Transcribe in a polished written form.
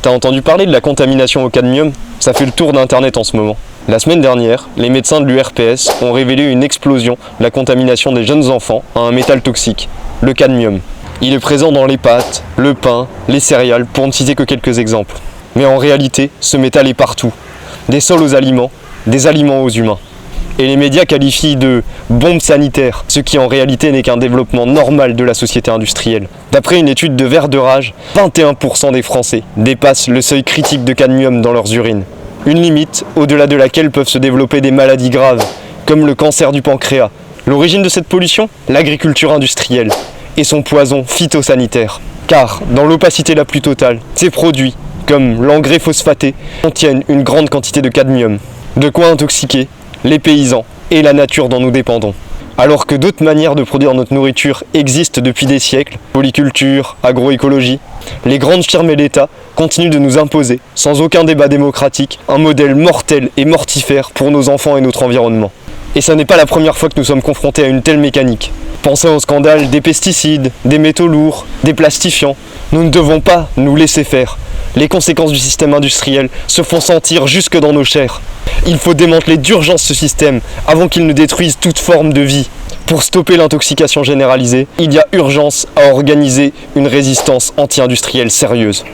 T'as entendu parler de la contamination au cadmium? Ça fait le tour d'internet en ce moment. La semaine dernière, les médecins de l'URPS ont révélé une explosion de la contamination des jeunes enfants à un métal toxique, le cadmium. Il est présent dans les pâtes, le pain, les céréales, pour ne citer que quelques exemples. Mais en réalité, ce métal est partout. Des sols aux aliments, des aliments aux humains. Et les médias qualifient de bombe sanitaire, ce qui en réalité n'est qu'un développement normal de la société industrielle. D'après une étude de Vert de Rage, 21% des Français dépassent le seuil critique de cadmium dans leurs urines. Une limite au-delà de laquelle peuvent se développer des maladies graves, comme le cancer du pancréas. L'origine de cette pollution? L'agriculture industrielle et son poison phytosanitaire. Car, dans l'opacité la plus totale, ces produits, comme l'engrais phosphaté, contiennent une grande quantité de cadmium. De quoi intoxiquer les paysans et la nature dont nous dépendons. Alors que d'autres manières de produire notre nourriture existent depuis des siècles, polyculture, agroécologie, les grandes firmes et l'État continuent de nous imposer, sans aucun débat démocratique, un modèle mortel et mortifère pour nos enfants et notre environnement. Et ça n'est pas la première fois que nous sommes confrontés à une telle mécanique. Pensez au scandale des pesticides, des métaux lourds, des plastifiants. Nous ne devons pas nous laisser faire. Les conséquences du système industriel se font sentir jusque dans nos chairs. Il faut démanteler d'urgence ce système avant qu'il ne détruise toute forme de vie. Pour stopper l'intoxication généralisée, il y a urgence à organiser une résistance anti-industrielle sérieuse.